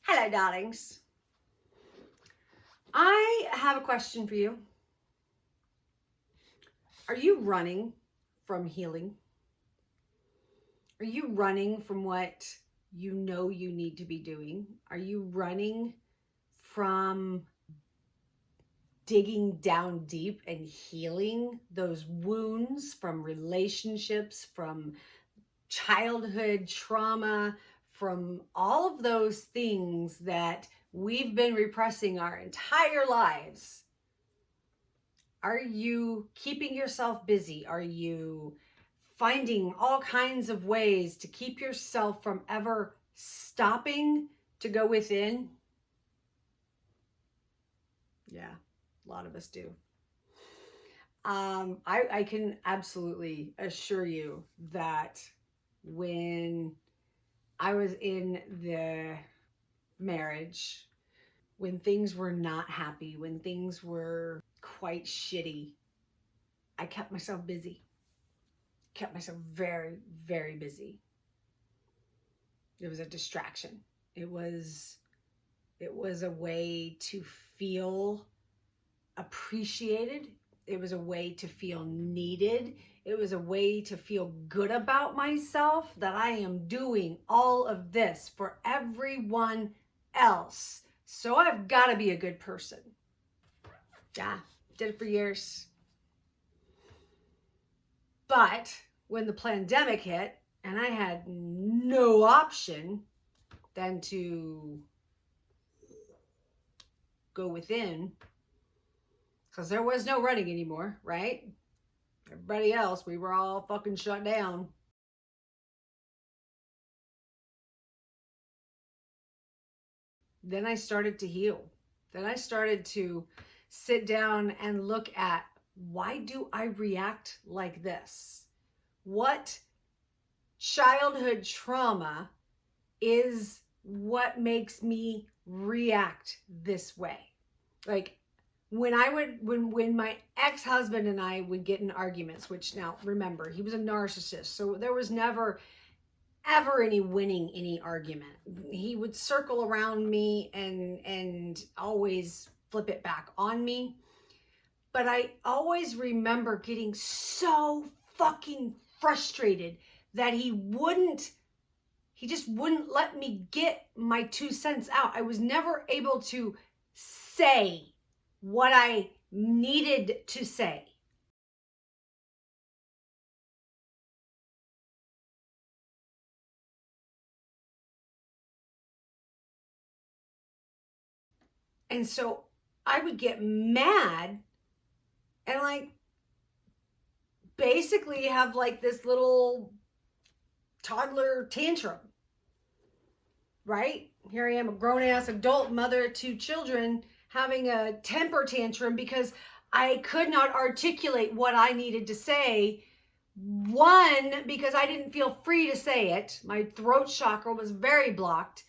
Hello, darlings. I have a question for you. Are you running from healing? Are you running from what you know you need to be doing? Are you running from digging down deep and healing those wounds from relationships, from childhood trauma, from all of those things that we've been repressing our entire lives? Are you keeping yourself busy? Are you finding all kinds of ways to keep yourself from ever stopping to go within? Yeah, a lot of us do. I can absolutely assure you that when I was in the marriage, when things were not happy, when things were quite shitty, I kept myself busy. Kept myself very, very busy. It was a distraction. It was a way to feel appreciated. It was a way to feel needed. It was a way to feel good about myself, that I am doing all of this for everyone else. So I've got to be a good person. Yeah, did it for years. But when the pandemic hit and I had no option than to go within, because there was no running anymore, right? Everybody else, we were all fucking shut down. Then I started to heal. Then I started to sit down and look at, why do I react like this? What childhood trauma is what makes me react this way? Like, when my ex-husband and I would get in arguments, which, now remember, he was a narcissist, so there was never ever any winning any argument. He would circle around me and always flip it back on me. But I always remember getting so fucking frustrated that he just wouldn't let me get my 2 cents out. I was never able to say what I needed to say. And so I would get mad and like basically have like this little toddler tantrum, right? Here I am, a grown ass adult mother of 2 children, having a temper tantrum because I could not articulate what I needed to say. One, because I didn't feel free to say it. My throat chakra was very blocked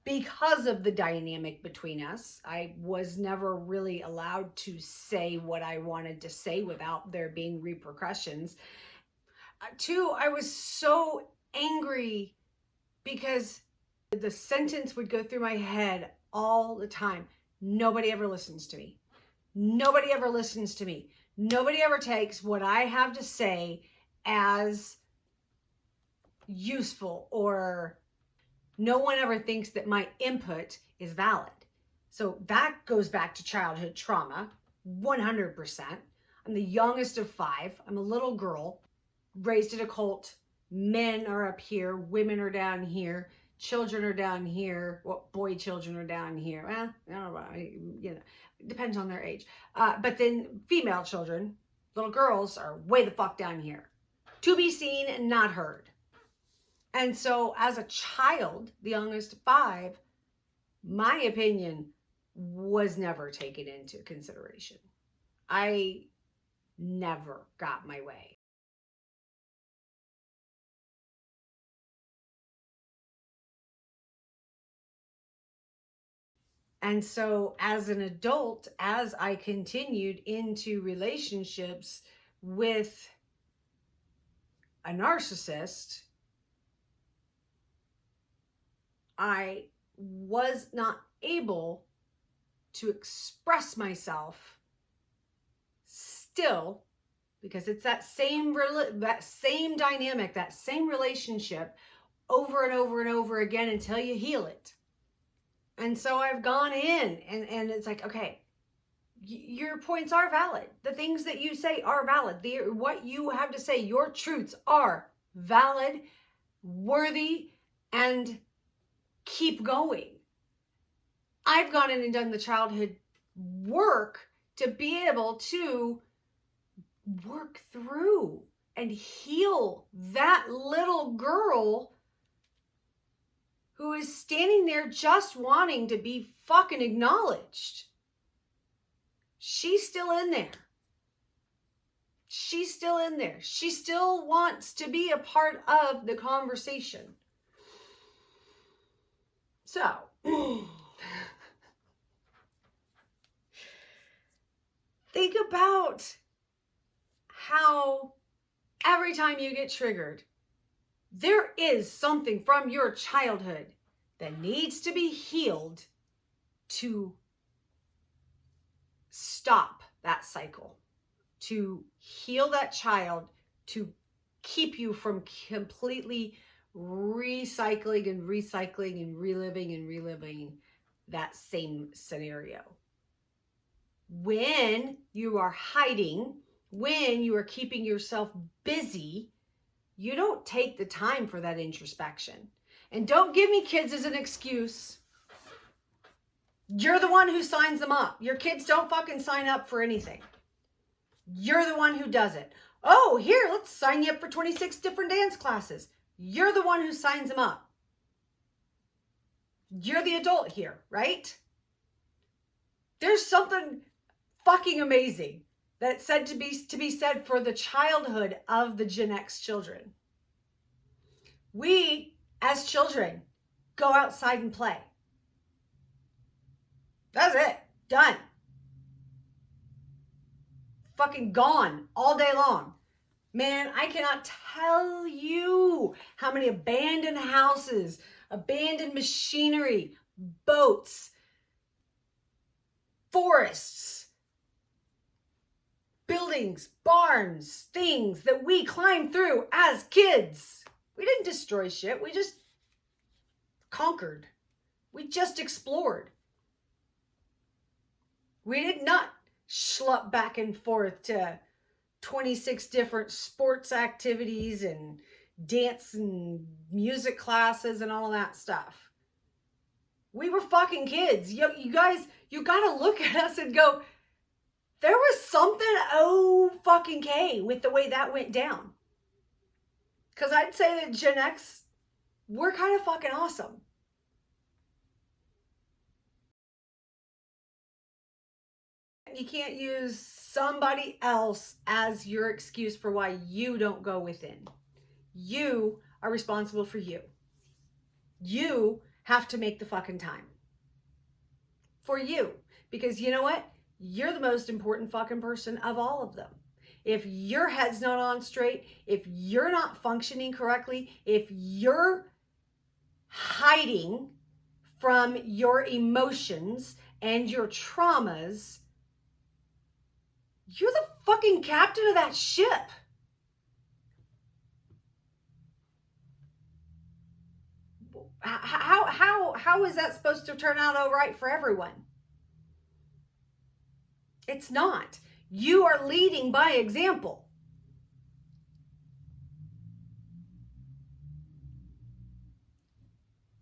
because of the dynamic between us. I was never really allowed to say what I wanted to say without there being repercussions. Two, I was so angry because the sentence would go through my head all the time. Nobody ever listens to me. Nobody ever listens to me. Nobody ever takes what I have to say as useful, or no one ever thinks that my input is valid. So that goes back to childhood trauma, 100%. I'm the youngest of 5. I'm a little girl, raised in a cult. Men are up here, women are down here, children are down here. Well, boy children are down here. Well, I don't know, it depends on their age. But then female children, little girls, are way the fuck down here, to be seen and not heard. And so as a child, the youngest of 5, my opinion was never taken into consideration. I never got my way. And so as an adult, as I continued into relationships with a narcissist, I was not able to express myself still, because it's that same dynamic, that same relationship over and over and over again until you heal it. And so I've gone in and it's like, okay, your points are valid. The things that you say are valid. What you have to say, your truths are valid, worthy, and keep going. I've gone in and done the childhood work to be able to work through and heal that little girl who is standing there just wanting to be fucking acknowledged. She's still in there. She's still in there. She still wants to be a part of the conversation. So, think about how every time you get triggered, there is something from your childhood that needs to be healed to stop that cycle, to heal that child, to keep you from completely recycling and reliving that same scenario. When you are hiding, when you are keeping yourself busy, you don't take the time for that introspection. And don't give me kids as an excuse. You're the one who signs them up. Your kids don't fucking sign up for anything. You're the one who does it. Oh, here, let's sign you up for 26 different dance classes. You're the one who signs them up. You're the adult here, right? There's something fucking amazing that's said to be said for the childhood of the Gen X children. We, as children, go outside and play. That's it. Done. Fucking gone all day long. Man, I cannot tell you how many abandoned houses, abandoned machinery, boats, forests, buildings, barns, things that we climbed through as kids. We didn't destroy shit. We just conquered. We just explored. We did not schlepp back and forth to 26 different sports activities and dance and music classes and all of that stuff. We were fucking kids. You guys, you gotta look at us and go, there was something fucking K with the way that went down. Because I'd say that Gen X, we're kind of fucking awesome. You can't use somebody else as your excuse for why you don't go within. You are responsible for you. You have to make the fucking time. For you. Because you know what? You're the most important fucking person of all of them. If your head's not on straight, if you're not functioning correctly, if you're hiding from your emotions and your traumas, you're the fucking captain of that ship. How is that supposed to turn out all right for everyone? It's not. You are leading by example.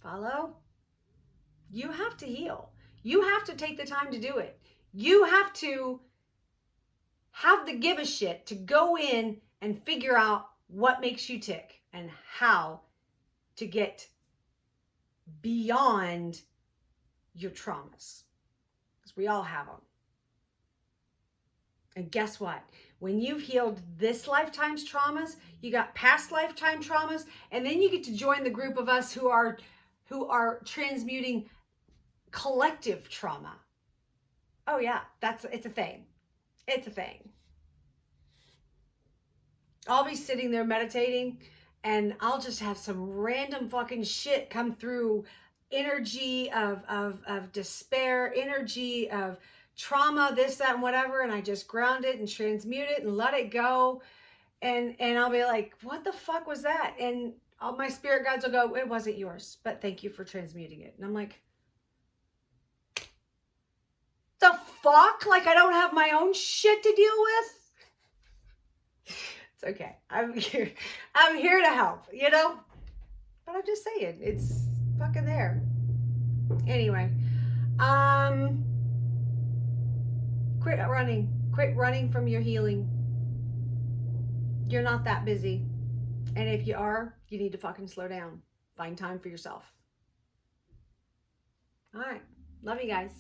Follow? You have to heal. You have to take the time to do it. You have to have the give a shit to go in and figure out what makes you tick and how to get beyond your traumas. Because we all have them. And guess what? When you've healed this lifetime's traumas, you got past lifetime traumas, and then you get to join the group of us who are transmuting collective trauma. Oh yeah, it's a thing. It's a thing. I'll be sitting there meditating and I'll just have some random fucking shit come through energy of despair, energy of trauma, this, that, and whatever, and I just ground it and transmute it and let it go. And I'll be like, what the fuck was that? And all my spirit guides will go, it wasn't yours, but thank you for transmuting it. And I'm like, the fuck? Like, I don't have my own shit to deal with? It's okay. I'm here to help, you know? But I'm just saying, it's fucking there. Anyway, quit running from your healing. You're not that busy. And if you are, you need to fucking slow down. Find time for yourself. All right. Love you guys.